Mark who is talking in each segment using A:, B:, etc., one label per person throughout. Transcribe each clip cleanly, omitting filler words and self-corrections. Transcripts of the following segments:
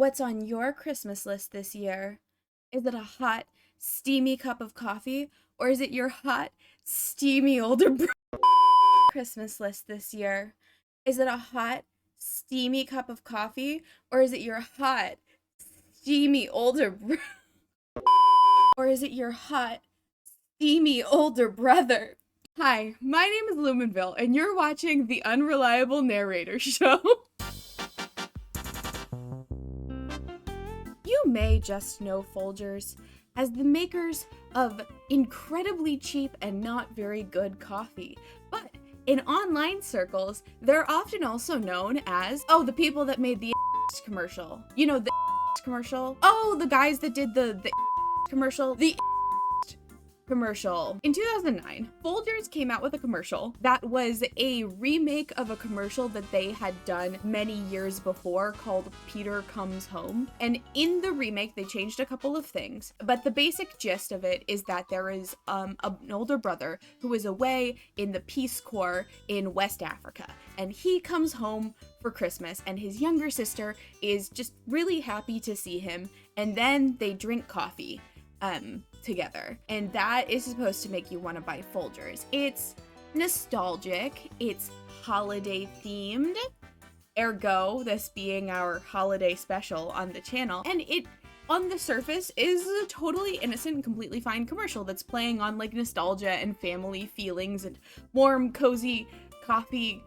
A: What's on your Christmas list this year? Is it a hot, steamy cup of coffee, or is it your hot, steamy older brother? Christmas list this year? Is it a hot, steamy cup of coffee, or is it your hot, steamy older brother? Or is it your hot, steamy older brother? Hi, my name is Lumenville, and you're watching The Unreliable Narrator Show. You may just know Folgers as the makers of incredibly cheap and not very good coffee, but in online circles, they're often also known as, oh, the people that made the commercial. You know, the commercial? Oh, the guys that did the commercial? The commercial. In 2009, Folgers came out with a commercial that was a remake of a commercial that they had done many years before called Peter Comes Home. And in the remake, they changed a couple of things, but the basic gist of it is that there is an older brother who is away in the Peace Corps in West Africa, and he comes home for Christmas, and his younger sister is just really happy to see him, and then they drink coffee together, and that is supposed to make you want to buy Folgers. It's nostalgic, it's holiday themed, ergo this being our holiday special on the channel, and it on the surface is a totally innocent and completely fine commercial that's playing on like nostalgia and family feelings and warm, cozy coffee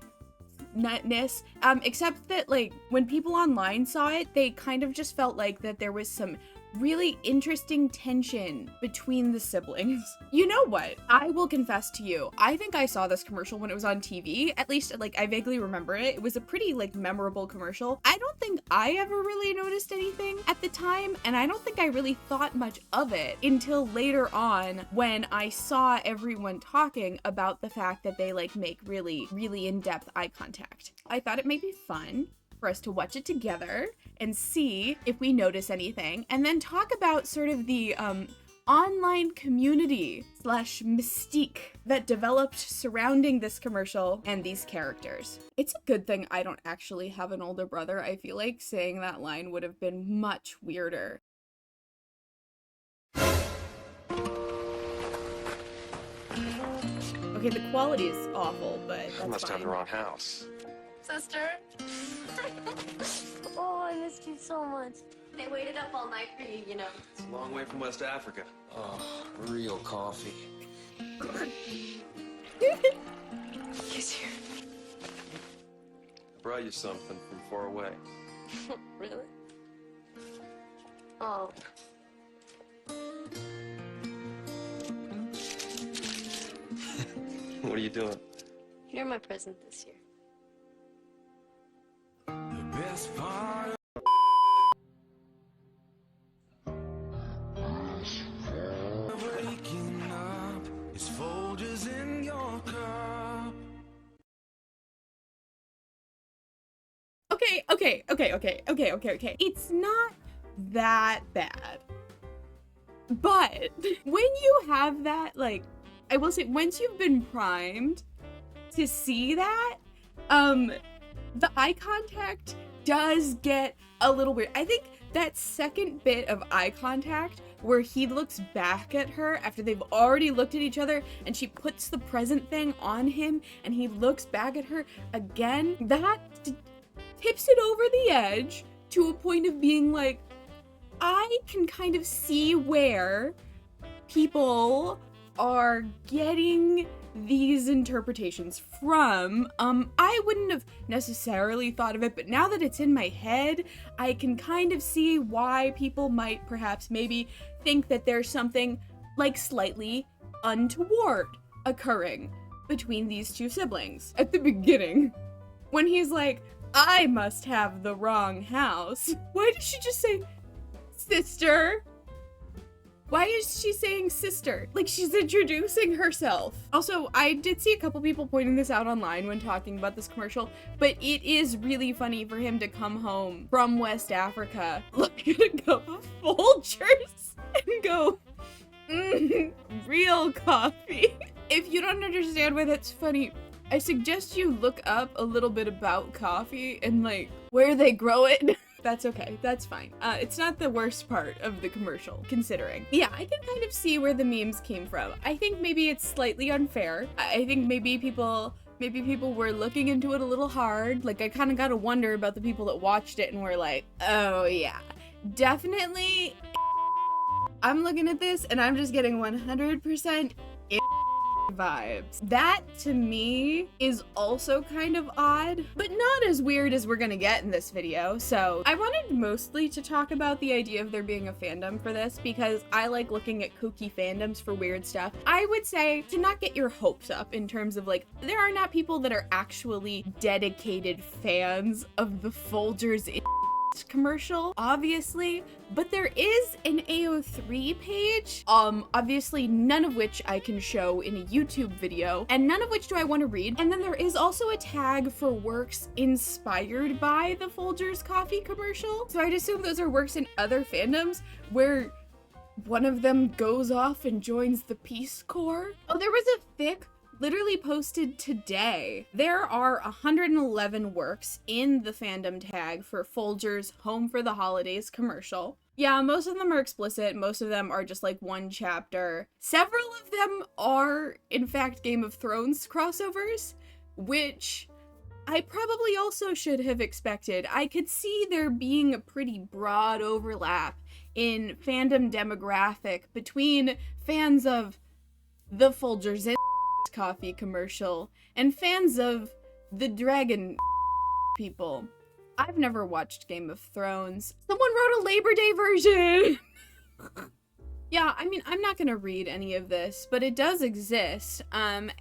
A: nutness, except that like when people online saw it, they kind of just felt like that there was some really interesting tension between the siblings. You know what? I will confess to you, I think I saw this commercial when it was on TV. At least, like, I vaguely remember it. It was a pretty, like, memorable commercial. I don't think I ever really noticed anything at the time, and I don't think I really thought much of it until later on when I saw everyone talking about the fact that they, like, make really, really in-depth eye contact. I thought it might be fun for us to watch it together and see if we notice anything, and then talk about sort of the online community / mystique that developed surrounding this commercial and these characters. It's a good thing I don't actually have an older brother. I feel like saying that line would have been much weirder. Okay, the quality is awful, but that's
B: I must
A: fine.
B: have the wrong house.
C: Sister?
D: Oh, I missed you so much.
C: They waited up all night for you, you know.
B: It's a long way from West Africa.
E: Oh, real coffee.
C: He's here.
B: I brought you something from far away.
C: Really? Oh.
B: What are you doing?
C: You're my present this year.
A: Okay. It's not that bad. But when you have that, like, I will say, once you've been primed to see that, the eye contact does get a little weird. I think that second bit of eye contact where he looks back at her after they've already looked at each other and she puts the present thing on him and he looks back at her again, that tips it over the edge to a point of being like, I can kind of see where people are getting these interpretations from. I wouldn't have necessarily thought of it, but now that it's in my head, I can kind of see why people might perhaps maybe think that there's something like slightly untoward occurring between these two siblings. At the beginning, when he's like, I must have the wrong house. Why did she just say sister? Why is she saying sister? Like, she's introducing herself. Also, I did see a couple people pointing this out online when talking about this commercial, but it is really funny for him to come home from West Africa, look at a cup of Folgers, and go, real coffee. If you don't understand why that's funny, I suggest you look up a little bit about coffee and like where they grow it. That's okay. That's fine. It's not the worst part of the commercial, considering. Yeah, I can kind of see where the memes came from. I think maybe it's slightly unfair. I think maybe people were looking into it a little hard. Like, I kind of gotta wonder about the people that watched it and were like, oh yeah, definitely. I'm looking at this and I'm just getting 100% vibes. That to me is also kind of odd, but not as weird as we're gonna get in this video. So I wanted mostly to talk about the idea of there being a fandom for this because I like looking at kooky fandoms for weird stuff. I would say to not get your hopes up in terms of like, there are not people that are actually dedicated fans of the Folgers commercial, obviously, but there is an AO3 page, obviously none of which I can show in a YouTube video, and none of which do I want to read. And then there is also a tag for works inspired by the Folgers Coffee Commercial. So I'd assume those are works in other fandoms where one of them goes off and joins the Peace Corps. Oh, there was a fic literally posted today. There are 111 works in the fandom tag for Folgers Home for the Holidays commercial. Yeah, most of them are explicit. Most of them are just like one chapter. Several of them are, in fact, Game of Thrones crossovers, which I probably also should have expected. I could see there being a pretty broad overlap in fandom demographic between fans of the Folgers Coffee Commercial and fans of the dragon people. I've never watched Game of Thrones. Someone wrote a Labor Day version! Yeah, I mean, I'm not gonna read any of this, but it does exist, and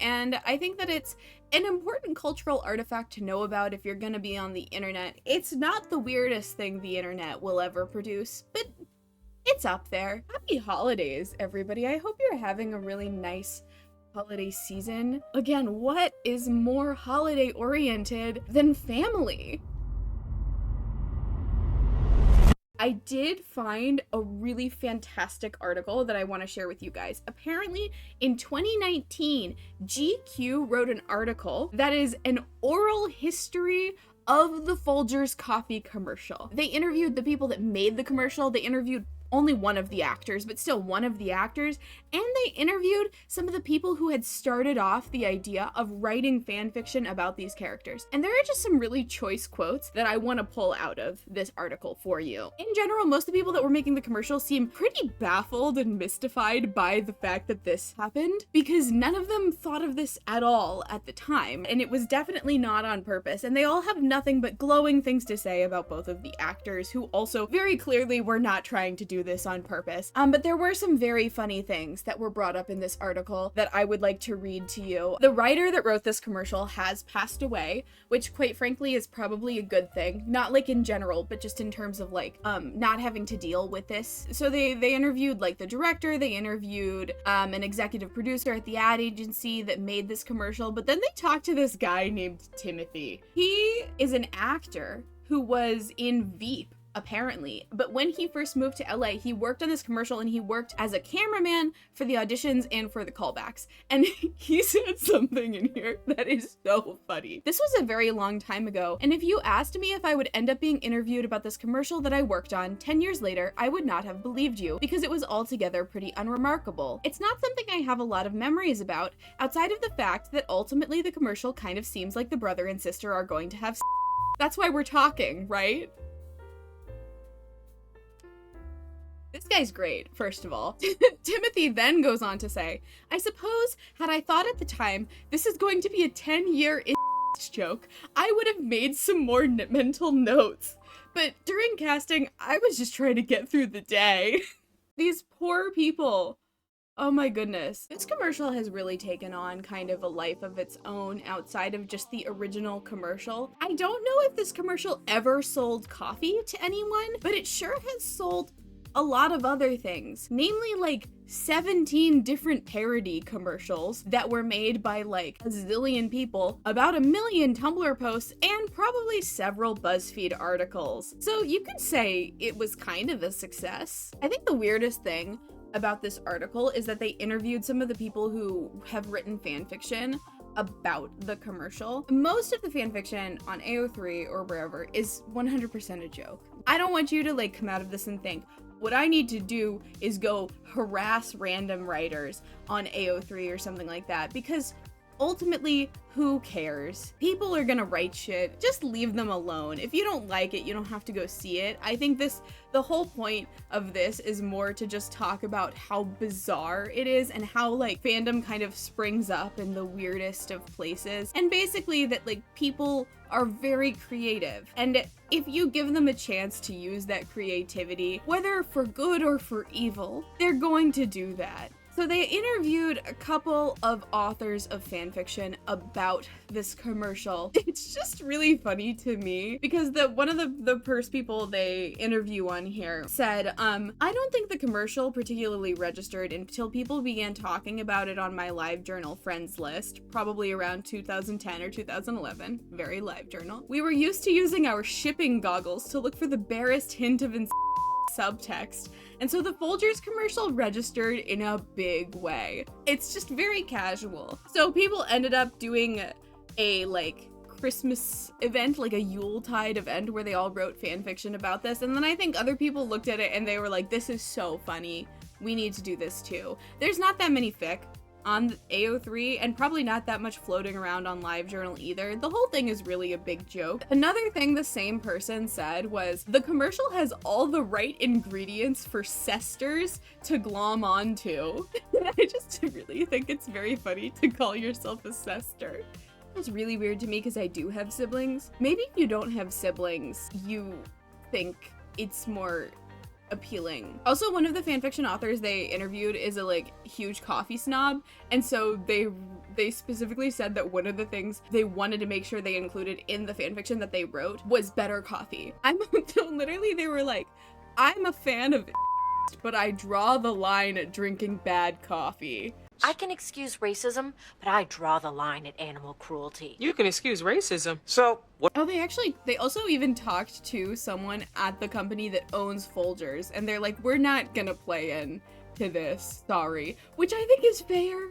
A: I think that it's an important cultural artifact to know about if you're gonna be on the internet. It's not the weirdest thing the internet will ever produce, but it's up there. Happy holidays, everybody. I hope you're having a really nice holiday season. Again, what is more holiday oriented than family? I did find a really fantastic article that I want to share with you guys. Apparently, in 2019, GQ wrote an article that is an oral history of the Folgers Coffee Commercial. They interviewed the people that made the commercial. They interviewed only one of the actors, but still one of the actors, and they interviewed some of the people who had started off the idea of writing fan fiction about these characters. And there are just some really choice quotes that I want to pull out of this article for you. In general, most of the people that were making the commercial seem pretty baffled and mystified by the fact that this happened, because none of them thought of this at all at the time, and it was definitely not on purpose, and they all have nothing but glowing things to say about both of the actors, who also very clearly were not trying to do this on purpose. But there were some very funny things that were brought up in this article that I would like to read to you. The writer that wrote this commercial has passed away, which quite frankly is probably a good thing. Not like in general, but just in terms of like, not having to deal with this. So they interviewed like the director, they interviewed an executive producer at the ad agency that made this commercial, but then they talked to this guy named Timothy. He is an actor who was in Veep, apparently, but when he first moved to LA, he worked on this commercial and he worked as a cameraman for the auditions and for the callbacks. And he said something in here that is so funny. This was a very long time ago, and if you asked me if I would end up being interviewed about this commercial that I worked on 10 years later, I would not have believed you because it was altogether pretty unremarkable. It's not something I have a lot of memories about, outside of the fact that ultimately the commercial kind of seems like the brother and sister are going to have sex. That's why we're talking, right? This guy's great, first of all. Timothy then goes on to say, I suppose, had I thought at the time, this is going to be a 10-year joke, I would have made some more mental notes. But during casting, I was just trying to get through the day. These poor people. Oh my goodness. This commercial has really taken on kind of a life of its own outside of just the original commercial. I don't know if this commercial ever sold coffee to anyone, but it sure has sold a lot of other things, namely like 17 different parody commercials that were made by like a zillion people, about 1 million Tumblr posts, and probably several BuzzFeed articles. So you could say it was kind of a success. I think the weirdest thing about this article is that they interviewed some of the people who have written fan fiction about the commercial. Most of the fan fiction on AO3 or wherever is 100% a joke. I don't want you to like come out of this and think, what I need to do is go harass random writers on AO3 or something like that, because ultimately, who cares? People are gonna write shit. Just leave them alone. If you don't like it, you don't have to go see it. I think the whole point of this is more to just talk about how bizarre it is and how like fandom kind of springs up in the weirdest of places. And basically that like people are very creative. And if you give them a chance to use that creativity, whether for good or for evil, they're going to do that. So they interviewed a couple of authors of fanfiction about this commercial. It's just really funny to me because one of the first people they interview on here said, I don't think the commercial particularly registered until people began talking about it on my LiveJournal friends list, probably around 2010 or 2011. Very LiveJournal. We were used to using our shipping goggles to look for the barest hint of subtext. And so the Folgers commercial registered in a big way. It's just very casual. So people ended up doing a like Christmas event, like a Yuletide event where they all wrote fan fiction about this. And then I think other people looked at it and they were like, this is so funny. We need to do this too. There's not that many fic on AO3 and probably not that much floating around on LiveJournal either. The whole thing is really a big joke. Another thing the same person said was, the commercial has all the right ingredients for cesters to glom onto. I just really think it's very funny to call yourself a cester. It's really weird to me because I do have siblings. Maybe if you don't have siblings, you think it's more appealing. Also, one of the fanfiction authors they interviewed is a like huge coffee snob, and so they specifically said that one of the things they wanted to make sure they included in the fanfiction that they wrote was better coffee. Literally they were like, I'm a fan of but I draw the line at drinking bad coffee.
F: I can excuse racism, but I draw the line at animal cruelty.
G: You can excuse racism. So, what?
A: Oh, they also even talked to someone at the company that owns Folgers, and they're like, we're not gonna play in to this, sorry. Which I think is fair.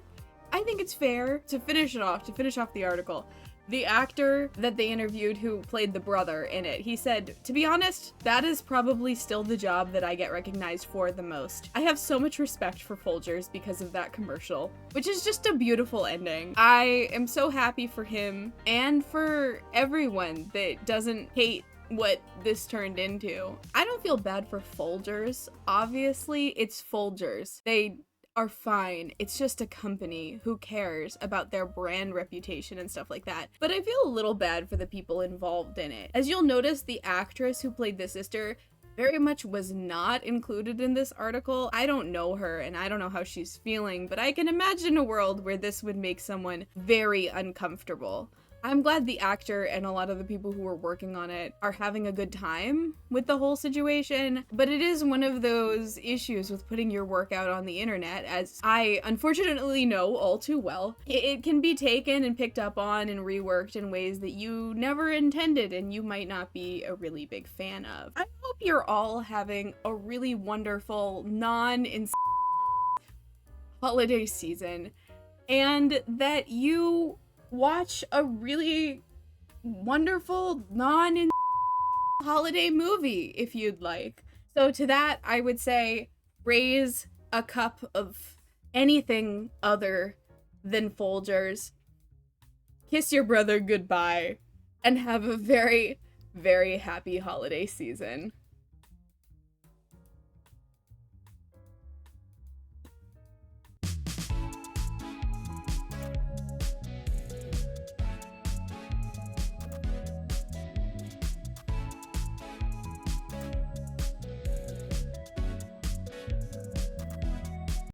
A: I think it's fair. To finish off the article, the actor that they interviewed who played the brother in it, he said, to be honest, that is probably still the job that I get recognized for the most. I have so much respect for Folgers because of that commercial, which is just a beautiful ending. I am so happy for him and for everyone that doesn't hate what this turned into. I don't feel bad for Folgers. Obviously, it's Folgers. They are fine. It's just a company. Who cares about their brand reputation and stuff like that? But I feel a little bad for the people involved in it. As you'll notice, the actress who played the sister very much was not included in this article. I don't know her and I don't know how she's feeling, but I can imagine a world where this would make someone very uncomfortable. I'm glad the actor and a lot of the people who were working on it are having a good time with the whole situation, but it is one of those issues with putting your work out on the internet, as I unfortunately know all too well. It can be taken and picked up on and reworked in ways that you never intended and you might not be a really big fan of. I hope you're all having a really wonderful holiday season, and that you watch a really wonderful holiday movie if you'd like. So to that, I would say raise a cup of anything other than Folgers, kiss your brother goodbye, and have a very, very happy holiday season.